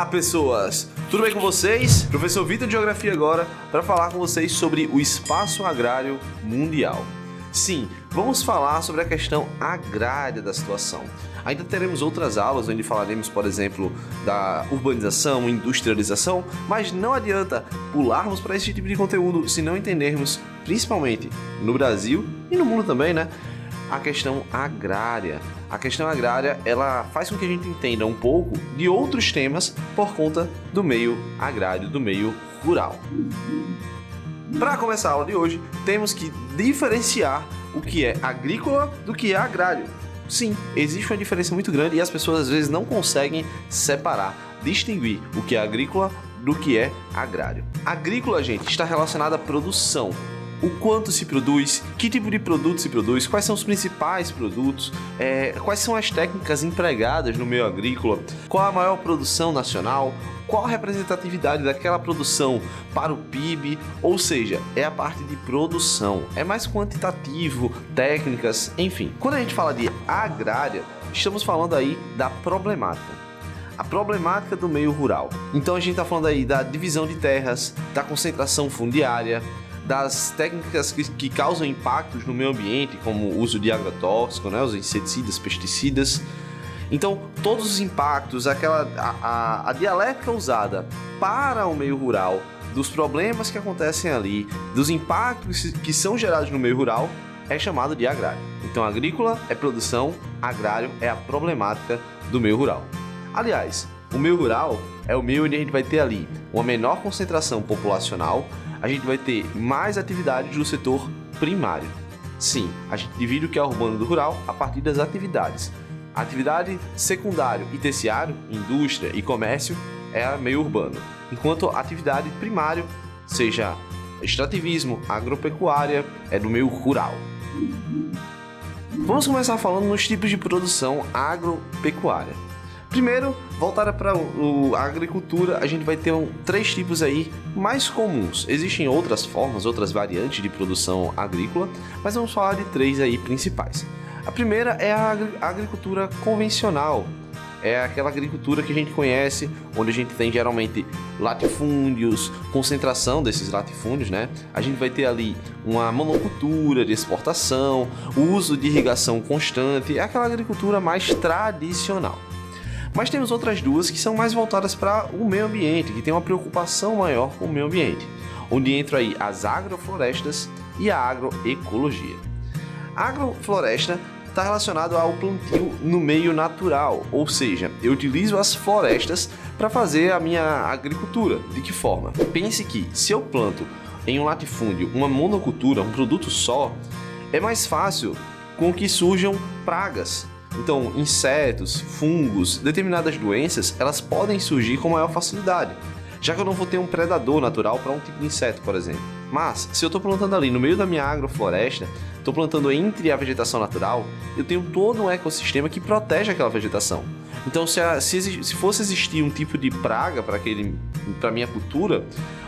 pessoas! Tudo bem com vocês? Professor Vitor de Geografia agora para falar com vocês sobre o espaço agrário mundial. Sim, vamos falar sobre a questão agrária da situação. Ainda teremos outras aulas onde falaremos, por exemplo, da urbanização, industrialização, mas não adianta pularmos para esse tipo de conteúdo se não entendermos, principalmente no Brasil e no mundo também, né? A questão agrária. A questão agrária, ela faz com que a gente entenda um pouco de outros temas por conta do meio agrário, do meio rural. Para começar a aula de hoje, temos que diferenciar o que é agrícola do que é agrário. Sim, existe uma diferença muito grande e as pessoas às vezes não conseguem separar, distinguir o que é agrícola do que é agrário. Agrícola, gente, está relacionada à produção. O quanto se produz, que tipo de produto se produz, quais são os principais produtos, quais são as técnicas empregadas no meio agrícola, qual a maior produção nacional, qual a representatividade daquela produção para o PIB, ou seja, é a parte de produção, é mais quantitativo, técnicas, enfim. Quando a gente fala de agrária, estamos falando aí da problemática. A problemática do meio rural. Então a gente está falando aí da divisão de terras, da concentração fundiária, das técnicas que causam impactos no meio ambiente, como o uso de agrotóxico, né, os inseticidas, pesticidas. Então, todos os impactos, a dialética usada para o meio rural, dos problemas que acontecem ali, dos impactos que são gerados no meio rural, é chamado de agrário. Então, agrícola é produção, agrário é a problemática do meio rural. Aliás, o meio rural é o meio onde a gente vai ter ali uma menor concentração populacional, a gente vai ter mais atividades do setor primário. Sim, a gente divide o que é urbano do rural a partir das atividades. A atividade secundário e terciário, indústria e comércio, é meio urbano, enquanto a atividade primário, seja extrativismo, agropecuária, é do meio rural. Vamos começar falando nos tipos de produção agropecuária. Primeiro, voltada para a agricultura, a gente vai ter três tipos aí mais comuns. Existem outras formas, outras variantes de produção agrícola, mas vamos falar de três aí principais. A primeira é a agricultura convencional. É aquela agricultura que a gente conhece, onde a gente tem geralmente latifúndios, concentração desses latifúndios, né? A gente vai ter ali uma monocultura de exportação, o uso de irrigação constante, é aquela agricultura mais tradicional. Mas temos outras duas que são mais voltadas para o meio ambiente, que tem uma preocupação maior com o meio ambiente, onde entram aí as agroflorestas e a agroecologia. A agrofloresta está relacionado ao plantio no meio natural, ou seja, eu utilizo as florestas para fazer a minha agricultura. De que forma? Pense que se eu planto em um latifúndio uma monocultura, um produto só, é mais fácil com que surjam pragas. Então, insetos, fungos, determinadas doenças, elas podem surgir com maior facilidade, já que eu não vou ter um predador natural para um tipo de inseto, por exemplo. Mas, se eu estou plantando ali no meio da minha agrofloresta, estou plantando entre a vegetação natural, eu tenho todo um ecossistema que protege aquela vegetação. Então, se fosse existir um tipo de praga para a minha cultura,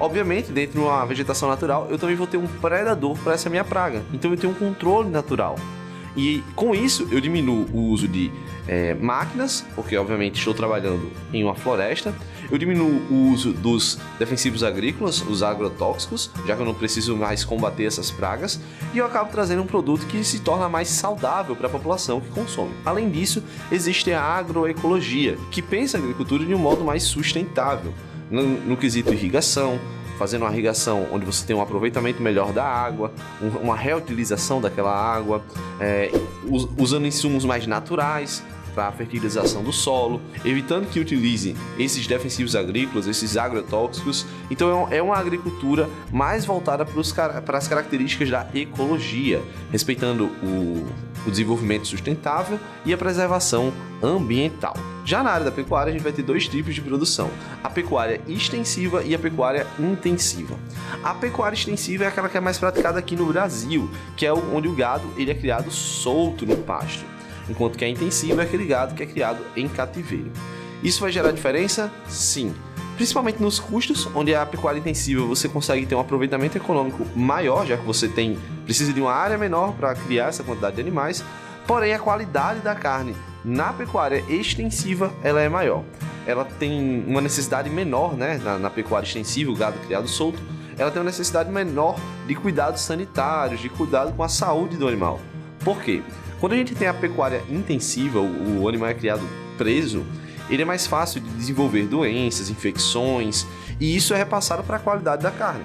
obviamente, dentro de uma vegetação natural, eu também vou ter um predador para essa minha praga. Então, eu tenho um controle natural. E com isso eu diminuo o uso de máquinas, porque obviamente estou trabalhando em uma floresta. Eu diminuo o uso dos defensivos agrícolas, os agrotóxicos, já que eu não preciso mais combater essas pragas. E eu acabo trazendo um produto que se torna mais saudável para a população que consome. Além disso, existe a agroecologia, que pensa a agricultura de um modo mais sustentável, no quesito irrigação, fazendo uma irrigação onde você tem um aproveitamento melhor da água, uma reutilização daquela água, usando insumos mais naturais para a fertilização do solo, evitando que utilize esses defensivos agrícolas, esses agrotóxicos. Então é uma agricultura mais voltada para as características da ecologia, respeitando o desenvolvimento sustentável e a preservação ambiental. Já na área da pecuária, a gente vai ter dois tipos de produção: a pecuária extensiva e a pecuária intensiva. A pecuária extensiva é aquela que é mais praticada aqui no Brasil, que é onde o gado ele é criado solto no pasto, enquanto que a intensiva é aquele gado que é criado em cativeiro. Isso vai gerar diferença? Sim. Principalmente nos custos, onde a pecuária intensiva você consegue ter um aproveitamento econômico maior, já que você precisa de uma área menor para criar essa quantidade de animais, porém a qualidade da carne na pecuária extensiva ela é maior. ela tem uma necessidade menor, né, na pecuária extensiva, o gado criado solto, ela tem uma necessidade menor de cuidados sanitários, de cuidado com a saúde do animal. Por quê? Quando a gente tem a pecuária intensiva, o animal é criado preso, ele é mais fácil de desenvolver doenças, infecções, e isso é repassado para a qualidade da carne,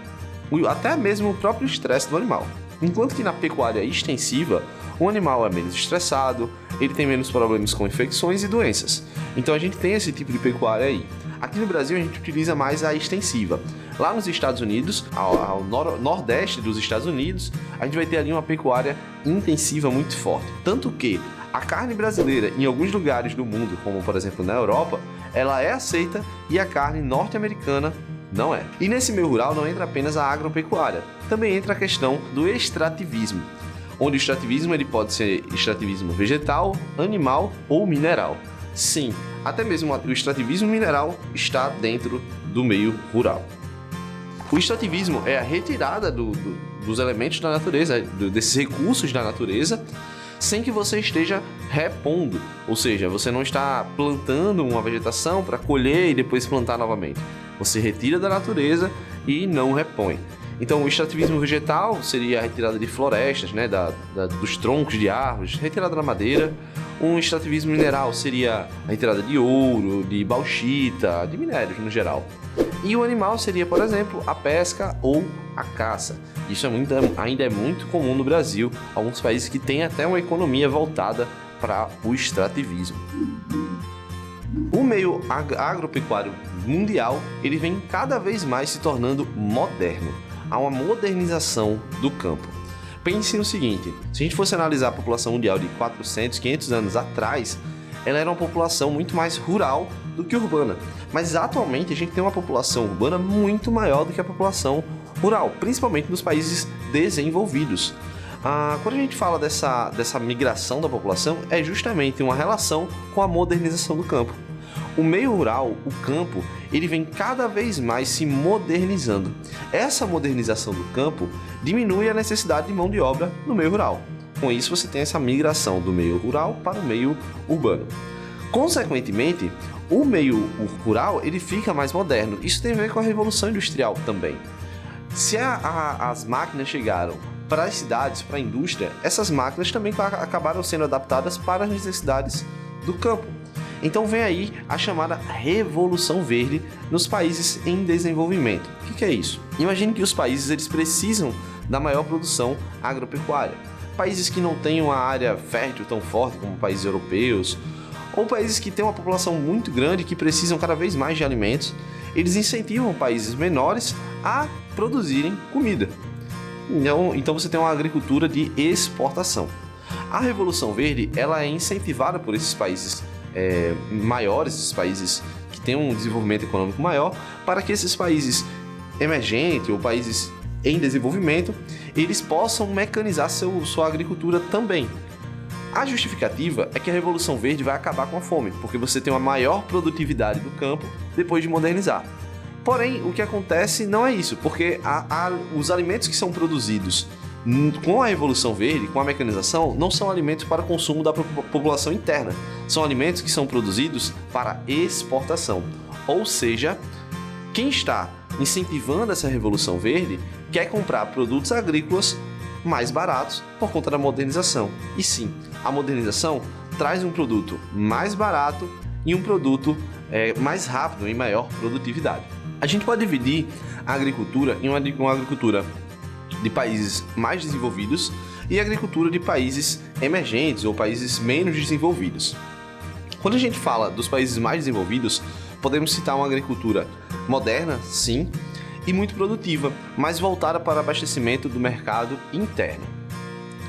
até mesmo o próprio estresse do animal. Enquanto que na pecuária extensiva, o animal é menos estressado, ele tem menos problemas com infecções e doenças. Então a gente tem esse tipo de pecuária aí. Aqui no Brasil a gente utiliza mais a extensiva. Lá nos Estados Unidos, ao nordeste dos Estados Unidos, a gente vai ter ali uma pecuária intensiva muito forte. Tanto que a carne brasileira, em alguns lugares do mundo, como por exemplo na Europa, ela é aceita e a carne norte-americana não é. E nesse meio rural não entra apenas a agropecuária, também entra a questão do extrativismo, onde o extrativismo ele pode ser extrativismo vegetal, animal ou mineral. Sim, até mesmo o extrativismo mineral está dentro do meio rural. O extrativismo é a retirada dos elementos da natureza, desses recursos da natureza, sem que você esteja repondo, ou seja, você não está plantando uma vegetação para colher e depois plantar novamente. Você retira da natureza e não repõe. Então, o extrativismo vegetal seria a retirada de florestas, né, dos troncos de árvores, retirada da madeira. Um extrativismo mineral seria a retirada de ouro, de bauxita, de minérios no geral. E o animal seria, por exemplo, a pesca ou a caça. Isso ainda é muito comum no Brasil, alguns países que têm até uma economia voltada para o extrativismo. O meio agropecuário mundial, ele vem cada vez mais se tornando moderno. Há uma modernização do campo. Pense no seguinte, se a gente fosse analisar a população mundial de 400, 500 anos atrás, ela era uma população muito mais rural do que urbana. Mas atualmente a gente tem uma população urbana muito maior do que a população rural, principalmente nos países desenvolvidos. Quando a gente fala dessa migração da população, é justamente uma relação com a modernização do campo. O meio rural, o campo, ele vem cada vez mais se modernizando. Essa modernização do campo diminui a necessidade de mão de obra no meio rural. Com isso, você tem essa migração do meio rural para o meio urbano. Consequentemente, o meio rural ele fica mais moderno. Isso tem a ver com a Revolução Industrial também. Se as máquinas chegaram para as cidades, para a indústria, essas máquinas também acabaram sendo adaptadas para as necessidades do campo. Então vem aí a chamada Revolução Verde nos países em desenvolvimento. O que é isso? Imagine que os países eles precisam da maior produção agropecuária. Países que não têm uma área fértil tão forte como países europeus, ou países que têm uma população muito grande que precisam cada vez mais de alimentos, eles incentivam países menores a produzirem comida. Então você tem uma agricultura de exportação. A Revolução Verde ela é incentivada por esses países maiores, esses países que têm um desenvolvimento econômico maior, para que esses países emergentes ou países em desenvolvimento, eles possam mecanizar sua agricultura também. A justificativa é que a Revolução Verde vai acabar com a fome, porque você tem uma maior produtividade do campo depois de modernizar. Porém, o que acontece não é isso, porque os alimentos que são produzidos com a Revolução Verde, com a mecanização, não são alimentos para consumo da população interna, são alimentos que são produzidos para exportação. Ou seja, quem está incentivando essa Revolução Verde quer comprar produtos agrícolas mais baratos por conta da modernização. E sim, a modernização traz um produto mais barato e um produto mais rápido e maior produtividade. A gente pode dividir a agricultura em uma agricultura de países mais desenvolvidos e agricultura de países emergentes ou países menos desenvolvidos. Quando a gente fala dos países mais desenvolvidos, podemos citar uma agricultura moderna, sim, e muito produtiva, mas voltada para o abastecimento do mercado interno.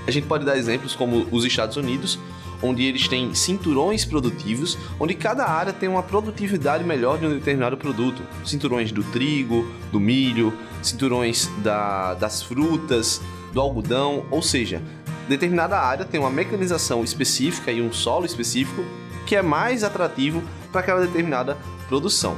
A gente pode dar exemplos como os Estados Unidos, onde eles têm cinturões produtivos, onde cada área tem uma produtividade melhor de um determinado produto. Cinturões do trigo, do milho, cinturões das frutas, do algodão, ou seja, determinada área tem uma mecanização específica e um solo específico que é mais atrativo para aquela determinada produção.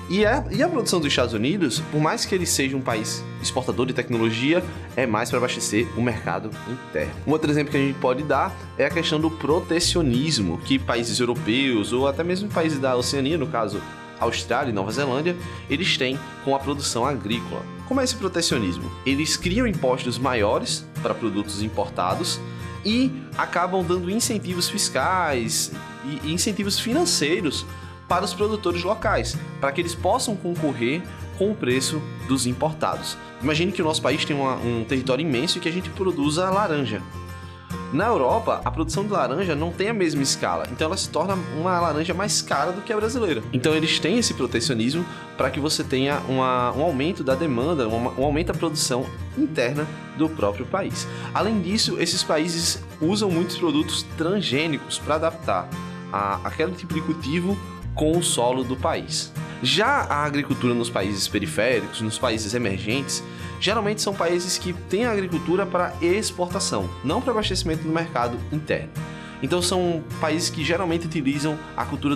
E a produção dos Estados Unidos, por mais que ele seja um país exportador de tecnologia, é mais para abastecer o mercado interno. Um outro exemplo que a gente pode dar é a questão do protecionismo, que países europeus ou até mesmo países da Oceania, no caso Austrália e Nova Zelândia, eles têm com a produção agrícola. Como é esse protecionismo? Eles criam impostos maiores para produtos importados e acabam dando incentivos fiscais e incentivos financeiros para os produtores locais, para que eles possam concorrer com o preço dos importados. Imagine que o nosso país tem um território imenso e que a gente produza laranja. Na Europa, a produção de laranja não tem a mesma escala, então ela se torna uma laranja mais cara do que a brasileira. Então eles têm esse protecionismo para que você tenha um aumento da demanda, um aumento da produção interna do próprio país. Além disso, esses países usam muitos produtos transgênicos para adaptar aquele tipo de cultivo com o solo do país. Já a agricultura nos países periféricos, nos países emergentes, geralmente são países que têm a agricultura para exportação, não para abastecimento do mercado interno. Então são países que geralmente utilizam a cultura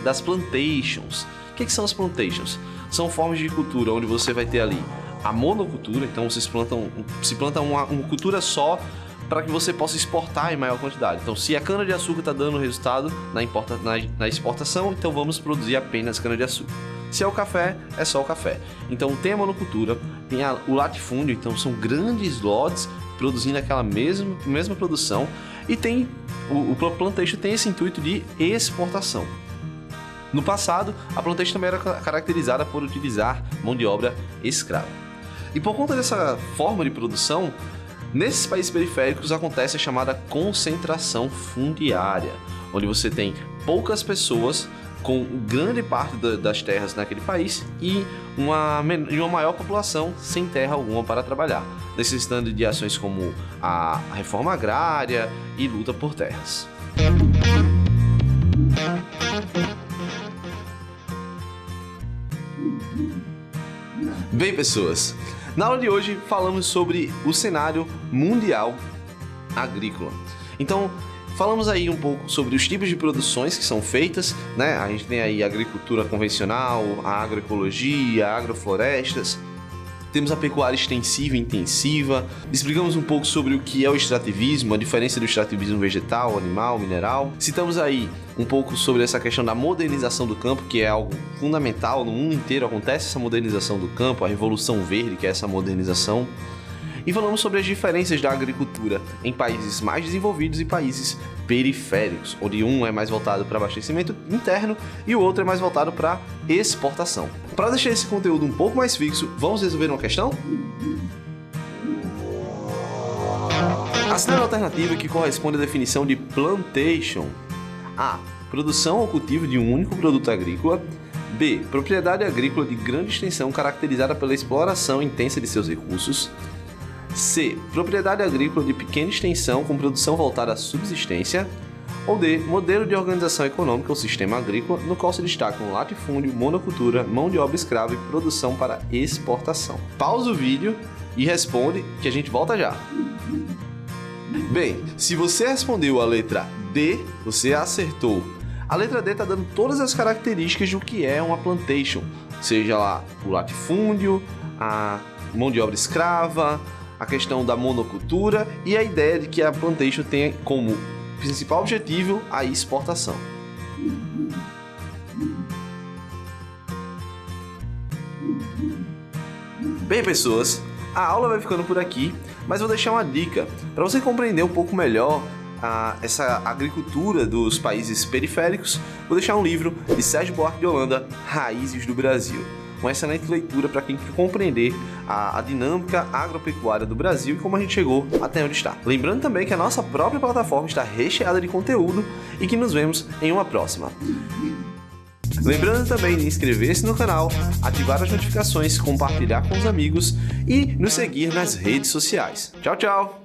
das plantations. O que são as plantations? São formas de cultura onde você vai ter ali a monocultura, então se planta uma cultura só para que você possa exportar em maior quantidade. Então, se a cana-de-açúcar está dando resultado na exportação, então vamos produzir apenas cana-de-açúcar. Se é o café, é só o café. Então, tem a monocultura, tem o latifúndio, então são grandes lotes produzindo aquela mesma produção, e tem o plantation tem esse intuito de exportação. No passado, a plantation também era caracterizada por utilizar mão de obra escrava. E por conta dessa forma de produção, nesses países periféricos acontece a chamada concentração fundiária, onde você tem poucas pessoas com grande parte das terras naquele país e uma maior população sem terra alguma para trabalhar, necessitando de ações como a reforma agrária e luta por terras. Bem, pessoas, na aula de hoje falamos sobre o cenário mundial agrícola. Então, falamos aí um pouco sobre os tipos de produções que são feitas, né? A gente tem aí a agricultura convencional, a agroecologia, agroflorestas. Temos a pecuária extensiva e intensiva. Explicamos um pouco sobre o que é o extrativismo, a diferença do extrativismo vegetal, animal, mineral. Citamos aí um pouco sobre essa questão da modernização do campo, que é algo fundamental. No mundo inteiro acontece essa modernização do campo, a Revolução Verde, que é essa modernização. E falamos sobre as diferenças da agricultura em países mais desenvolvidos e países periféricos, onde um é mais voltado para abastecimento interno e o outro é mais voltado para exportação. Para deixar esse conteúdo um pouco mais fixo, vamos resolver uma questão? Assinale a alternativa que corresponde à definição de plantation. A. Produção ou cultivo de um único produto agrícola. B. Propriedade agrícola de grande extensão caracterizada pela exploração intensa de seus recursos. C. Propriedade agrícola de pequena extensão com produção voltada à subsistência. Ou D. Modelo de organização econômica ou sistema agrícola, no qual se destacam latifúndio, monocultura, mão de obra escrava e produção para exportação. Pausa o vídeo e responde que a gente volta já. Bem, se você respondeu a letra D, você acertou. A letra D está dando todas as características do que é uma plantation, seja lá o latifúndio, a mão de obra escrava, a questão da monocultura e a ideia de que a plantation tem como principal objetivo a exportação. Bem, pessoas, a aula vai ficando por aqui, mas vou deixar uma dica para você compreender um pouco melhor essa agricultura dos países periféricos. Vou deixar um livro de Sérgio Buarque de Holanda, Raízes do Brasil. Uma excelente leitura para quem quer compreender a dinâmica agropecuária do Brasil e como a gente chegou até onde está. Lembrando também que a nossa própria plataforma está recheada de conteúdo e que nos vemos em uma próxima. Lembrando também de inscrever-se no canal, ativar as notificações, compartilhar com os amigos e nos seguir nas redes sociais. Tchau, tchau!